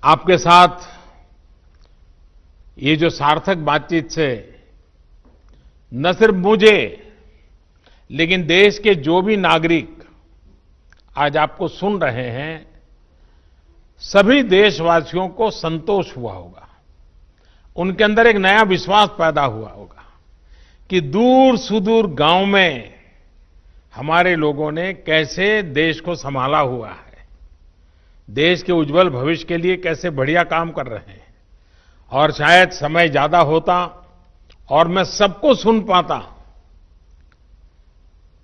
आपके साथ ये जो सार्थक बातचीत से न सिर्फ मुझे लेकिन देश के जो भी नागरिक आज आपको सुन रहे हैं, सभी देशवासियों को संतोष हुआ होगा। उनके अंदर एक नया विश्वास पैदा हुआ होगा कि दूर सुदूर गांव में हमारे लोगों ने कैसे देश को संभाला हुआ है, देश के उज्जवल भविष्य के लिए कैसे बढ़िया काम कर रहे हैं। और शायद समय ज्यादा होता और मैं सबको सुन पाता,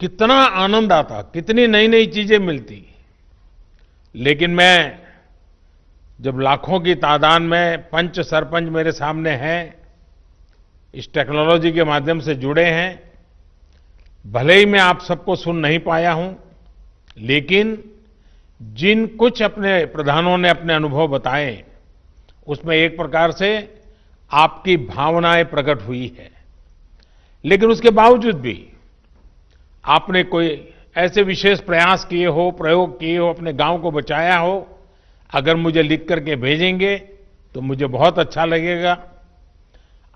कितना आनंद आता, कितनी नई नई चीजें मिलती। लेकिन मैं जब लाखों की तादाद में पंच सरपंच मेरे सामने हैं, इस टेक्नोलॉजी के माध्यम से जुड़े हैं, भले ही मैं आप सबको सुन नहीं पाया हूं, लेकिन जिन कुछ अपने प्रधानों ने अपने अनुभव बताए, उसमें एक प्रकार से आपकी भावनाएं प्रकट हुई है। लेकिन उसके बावजूद भी आपने कोई ऐसे विशेष प्रयास किए हो, प्रयोग किए हो, अपने गांव को बचाया हो, अगर मुझे लिख करके भेजेंगे तो मुझे बहुत अच्छा लगेगा।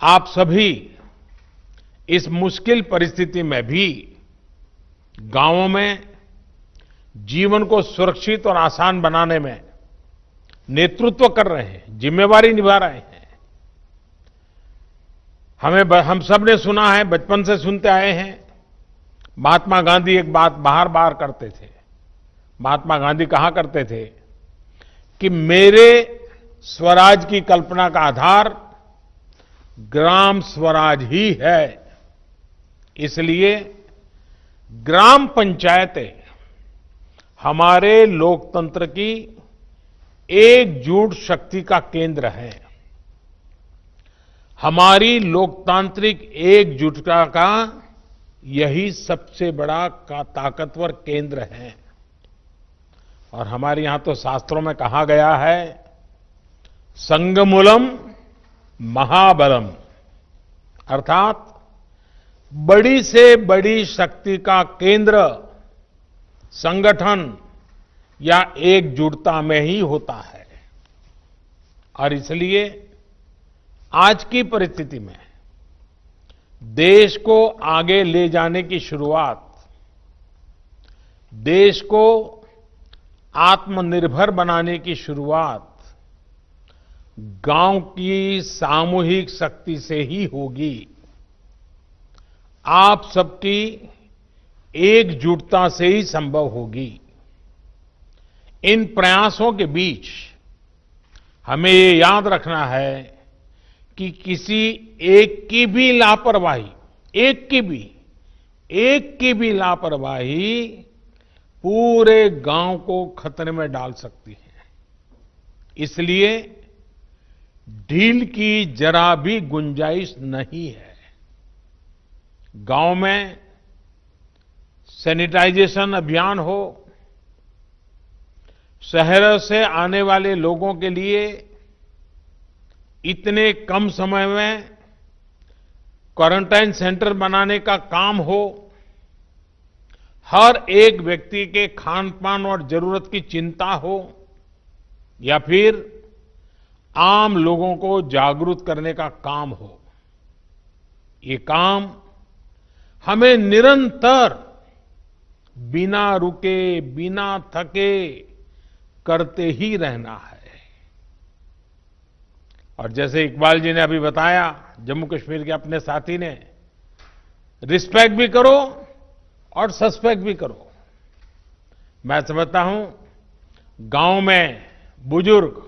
आप सभी इस मुश्किल परिस्थिति में भी गांवों में जीवन को सुरक्षित और आसान बनाने में नेतृत्व कर रहे हैं, जिम्मेवारी निभा रहे हैं। हम सब ने सुना है, बचपन से सुनते आए हैं, महात्मा गांधी एक बात बार बार करते थे। महात्मा गांधी कहा करते थे कि मेरे स्वराज की कल्पना का आधार ग्राम स्वराज ही है। इसलिए ग्राम पंचायतें हमारे लोकतंत्र की एकजुट शक्ति का केंद्र है। हमारी लोकतांत्रिक एकजुटता का यही सबसे बड़ा ताकतवर केंद्र है। और हमारे यहां तो शास्त्रों में कहा गया है, संगमूलम महाबलम, अर्थात बड़ी से बड़ी शक्ति का केंद्र संगठन या एकजुटता में ही होता है। और इसलिए आज की परिस्थिति में देश को आगे ले जाने की शुरुआत, देश को आत्मनिर्भर बनाने की शुरुआत गांव की सामूहिक शक्ति से ही होगी। आप सबकी एकजुटता से ही संभव होगी। इन प्रयासों के बीच हमें ये याद रखना है कि किसी एक की भी लापरवाही, एक की भी लापरवाही पूरे गांव को खतरे में डाल सकती है। इसलिए ढील की जरा भी गुंजाइश नहीं है। गांव में सैनिटाइजेशन अभियान हो, शहरों से आने वाले लोगों के लिए इतने कम समय में क्वारंटाइन सेंटर बनाने का काम हो, हर एक व्यक्ति के खान पान और जरूरत की चिंता हो, या फिर आम लोगों को जागरूक करने का काम हो, ये काम हमें निरंतर बिना रुके, बिना थके करते ही रहना है। और जैसे इकबाल जी ने अभी बताया, जम्मू कश्मीर के अपने साथी ने, रिस्पेक्ट भी करो और सस्पेक्ट भी करो। मैं समझता हूं गांव में बुजुर्ग,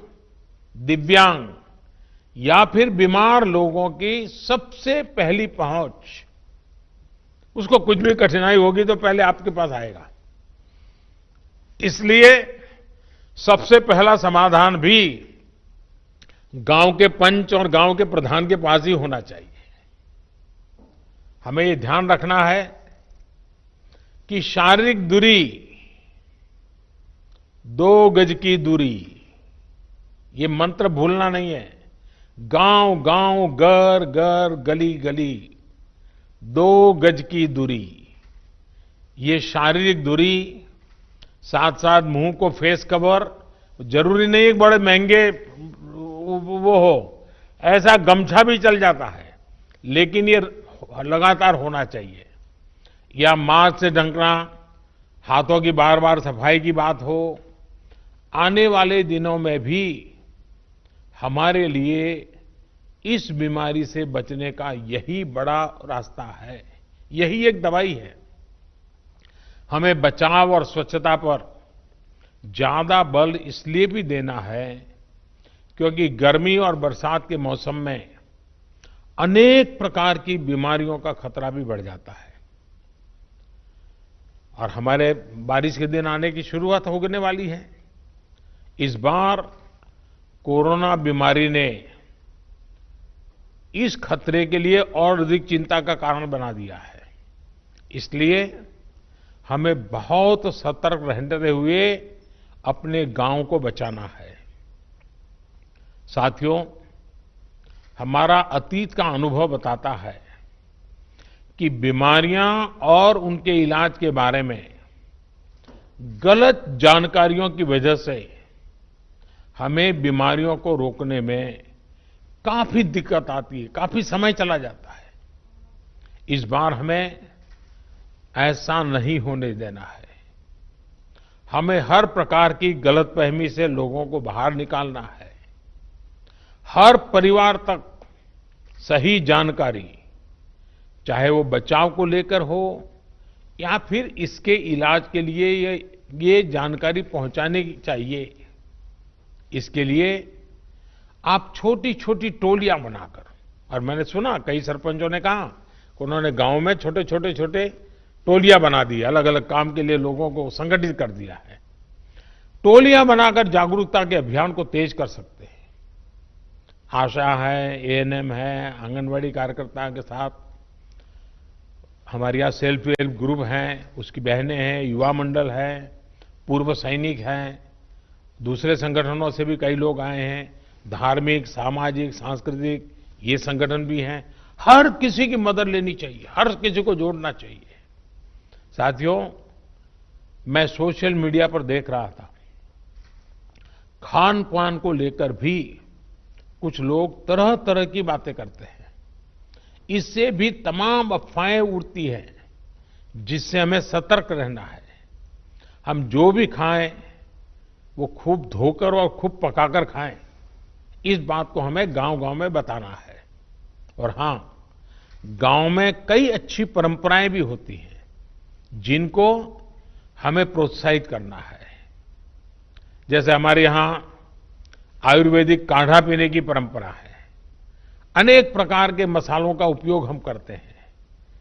दिव्यांग या फिर बीमार लोगों की सबसे पहली पहुंच, उसको कुछ भी कठिनाई होगी तो पहले आपके पास आएगा। इसलिए सबसे पहला समाधान भी गांव के पंच और गांव के प्रधान के पास ही होना चाहिए। हमें ये ध्यान रखना है कि शारीरिक दूरी, 2 गज की दूरी, ये मंत्र भूलना नहीं है। गांव गांव, घर घर, गली गली, 2 गज की दूरी, ये शारीरिक दूरी, साथ साथ मुंह को फेस कवर, जरूरी नहीं है कि बड़े महंगे वो हो, ऐसा गमछा भी चल जाता है, लेकिन ये लगातार होना चाहिए। या मास्क से ढकना, हाथों की बार बार सफाई की बात हो, आने वाले दिनों में भी हमारे लिए इस बीमारी से बचने का यही बड़ा रास्ता है, यही एक दवाई है। हमें बचाव और स्वच्छता पर ज्यादा बल इसलिए भी देना है क्योंकि गर्मी और बरसात के मौसम में अनेक प्रकार की बीमारियों का खतरा भी बढ़ जाता है। और हमारे बारिश के दिन आने की शुरुआत होने वाली है। इस बार कोरोना बीमारी ने इस खतरे के लिए और अधिक चिंता का कारण बना दिया है। इसलिए हमें बहुत सतर्क रहते हुए अपने गांव को बचाना है। साथियों, हमारा अतीत का अनुभव बताता है कि बीमारियां और उनके इलाज के बारे में गलत जानकारियों की वजह से हमें बीमारियों को रोकने में काफी दिक्कत आती है, काफी समय चला जाता है। इस बार हमें ऐसा नहीं होने देना है। हमें हर प्रकार की गलतफहमी से लोगों को बाहर निकालना है। हर परिवार तक सही जानकारी, चाहे वो बचाव को लेकर हो या फिर इसके इलाज के लिए ये जानकारी पहुंचाने की चाहिए। इसके लिए आप छोटी छोटी टोलियां बनाकर, और मैंने सुना कई सरपंचों ने कहा कि उन्होंने गांव में छोटे टोलियां बना दी, अलग अलग काम के लिए लोगों को संगठित कर दिया है। टोलियां बनाकर जागरूकता के अभियान को तेज कर सकते हैं। आशा है, एएनएम है, आंगनवाड़ी कार्यकर्ता के साथ हमारे यहाँ सेल्फ हेल्प ग्रुप हैं, उसकी बहनें हैं, युवा मंडल है, पूर्व सैनिक हैं, दूसरे संगठनों से भी कई लोग आए हैं, धार्मिक, सामाजिक, सांस्कृतिक ये संगठन भी हैं। हर किसी की मदद लेनी चाहिए, हर किसी को जोड़ना चाहिए। साथियों, मैं सोशल मीडिया पर देख रहा था, खान पान को लेकर भी कुछ लोग तरह तरह की बातें करते हैं। इससे भी तमाम अफवाहें उड़ती हैं, जिससे हमें सतर्क रहना है। हम जो भी खाएं वो खूब धोकर और खूब पकाकर खाएं, इस बात को हमें गांव-गांव में बताना है। और हां, गांव में कई अच्छी परंपराएं भी होती हैं, जिनको हमें प्रोत्साहित करना है। जैसे हमारे यहां आयुर्वेदिक काढ़ा पीने की परंपरा है। अनेक प्रकार के मसालों का उपयोग हम करते हैं।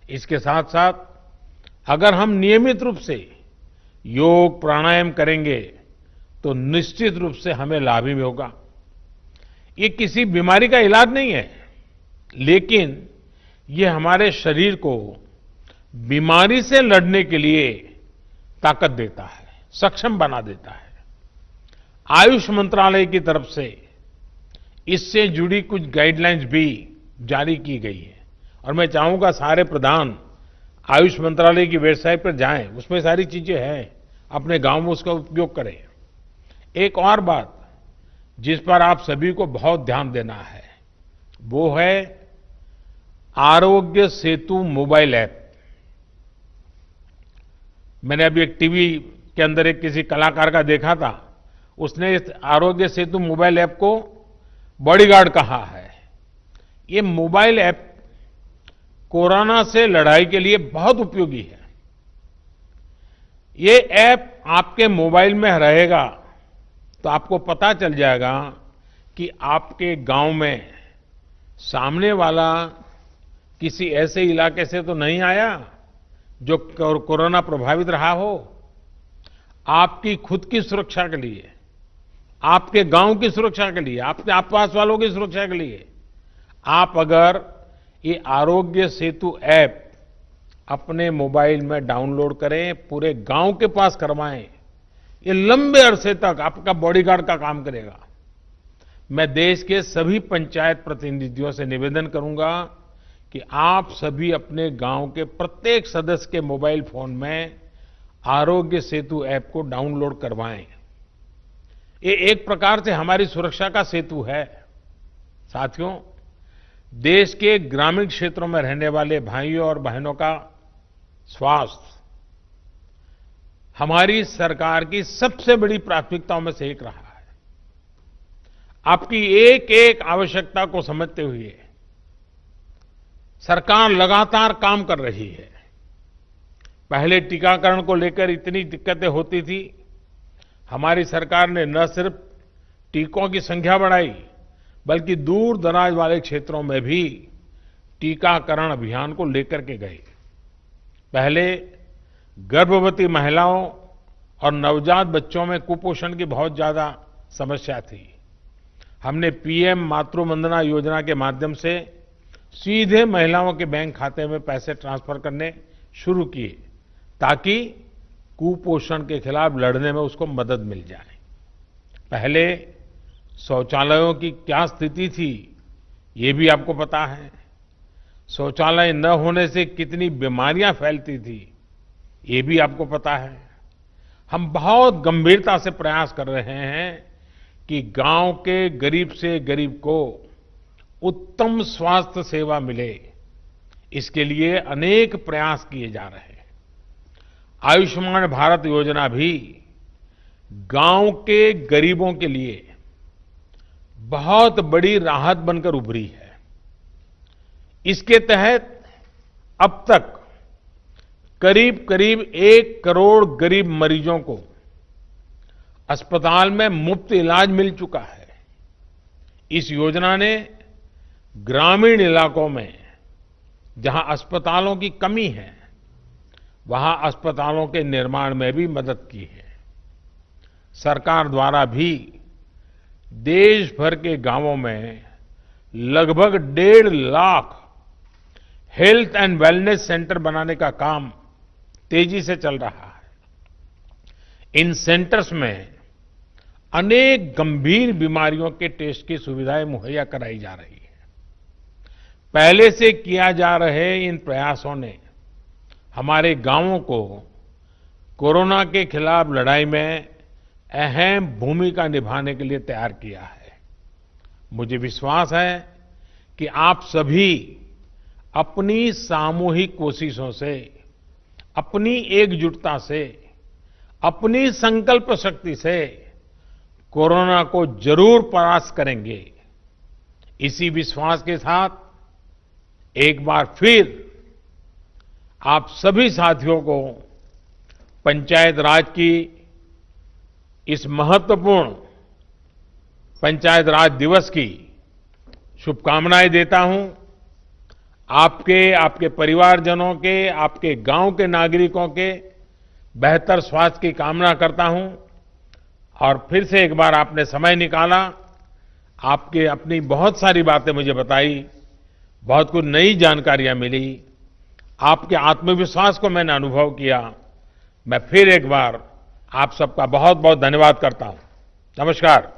इसके साथ साथ अगर हम नियमित रूप से योग प्राणायाम करेंगे तो निश्चित रूप से हमें लाभ ही होगा। ये किसी बीमारी का इलाज नहीं है, लेकिन ये हमारे शरीर को बीमारी से लड़ने के लिए ताकत देता है, सक्षम बना देता है। आयुष मंत्रालय की तरफ से इससे जुड़ी कुछ गाइडलाइंस भी जारी की गई है और मैं चाहूंगा सारे प्रधान आयुष मंत्रालय की वेबसाइट पर जाएं, उसमें सारी चीजें हैं, अपने गांव में उसका उपयोग करें। एक और बात जिस पर आप सभी को बहुत ध्यान देना है, वो है आरोग्य सेतु मोबाइल ऐप। मैंने अभी एक टीवी के अंदर एक किसी कलाकार का देखा था, उसने इस आरोग्य सेतु मोबाइल ऐप को बॉडीगार्ड कहा है। ये मोबाइल ऐप कोरोना से लड़ाई के लिए बहुत उपयोगी है। ये ऐप आपके मोबाइल में रहेगा तो आपको पता चल जाएगा कि आपके गांव में सामने वाला किसी ऐसे इलाके से तो नहीं आया जो कोरोना प्रभावित रहा हो। आपकी खुद की सुरक्षा के लिए, आपके गांव की सुरक्षा के लिए, आपके आसपास वालों की सुरक्षा के लिए आप अगर ये आरोग्य सेतु ऐप अपने मोबाइल में डाउनलोड करें, पूरे गांव के पास करवाएं, ये लंबे अरसे तक आपका बॉडीगार्ड का काम करेगा। मैं देश के सभी पंचायत प्रतिनिधियों से निवेदन करूंगा कि आप सभी अपने गांव के प्रत्येक सदस्य के मोबाइल फोन में आरोग्य सेतु ऐप को डाउनलोड करवाएं। ये एक प्रकार से हमारी सुरक्षा का सेतु है। साथियों, देश के ग्रामीण क्षेत्रों में रहने वाले भाइयों और बहनों का स्वास्थ्य हमारी सरकार की सबसे बड़ी प्राथमिकताओं में से एक रहा है। आपकी एक एक आवश्यकता को समझते हुए सरकार लगातार काम कर रही है। पहले टीकाकरण को लेकर इतनी दिक्कतें होती थी, हमारी सरकार ने न सिर्फ टीकों की संख्या बढ़ाई, बल्कि दूर दराज वाले क्षेत्रों में भी टीकाकरण अभियान को लेकर के गए। पहले गर्भवती महिलाओं और नवजात बच्चों में कुपोषण की बहुत ज्यादा समस्या थी। हमने पीएम मातृ वंदना योजना के माध्यम से सीधे महिलाओं के बैंक खाते में पैसे ट्रांसफर करने शुरू किए, ताकि कुपोषण के खिलाफ लड़ने में उसको मदद मिल जाए। पहले शौचालयों की क्या स्थिति थी, ये भी आपको पता है। शौचालय न होने से कितनी बीमारियां फैलती थी, ये भी आपको पता है। हम बहुत गंभीरता से प्रयास कर रहे हैं कि गांव के गरीब से गरीब को उत्तम स्वास्थ्य सेवा मिले। इसके लिए अनेक प्रयास किए जा रहे हैं। आयुष्मान भारत योजना भी गांव के गरीबों के लिए बहुत बड़ी राहत बनकर उभरी है। इसके तहत अब तक करीब करीब 1 करोड़ गरीब मरीजों को अस्पताल में मुफ्त इलाज मिल चुका है। इस योजना ने ग्रामीण इलाकों में जहां अस्पतालों की कमी है, वहां अस्पतालों के निर्माण में भी मदद की है। सरकार द्वारा भी देश भर के गांवों में लगभग 1.5 lakh health and wellness centre बनाने का काम तेजी से चल रहा है। इन सेंटर्स में अनेक गंभीर बीमारियों के टेस्ट की सुविधाएं मुहैया कराई जा रही है। पहले से किया जा रहे इन प्रयासों ने हमारे गांवों को कोरोना के खिलाफ लड़ाई में अहम भूमिका निभाने के लिए तैयार किया है। मुझे विश्वास है कि आप सभी अपनी सामूहिक कोशिशों से, अपनी एकजुटता से, अपनी संकल्प शक्ति से कोरोना को जरूर परास्त करेंगे। इसी विश्वास के साथ एक बार फिर आप सभी साथियों को पंचायत राज की इस महत्वपूर्ण पंचायत राज दिवस की शुभकामनाएं देता हूं। आपके परिवारजनों के, आपके गांव के नागरिकों के बेहतर स्वास्थ्य की कामना करता हूं। और फिर से एक बार आपने समय निकाला, आपके अपनी बहुत सारी बातें मुझे बताई, बहुत कुछ नई जानकारियां मिली, आपके आत्मविश्वास को मैंने अनुभव किया। मैं फिर एक बार आप सबका बहुत बहुत धन्यवाद करता हूं। नमस्कार।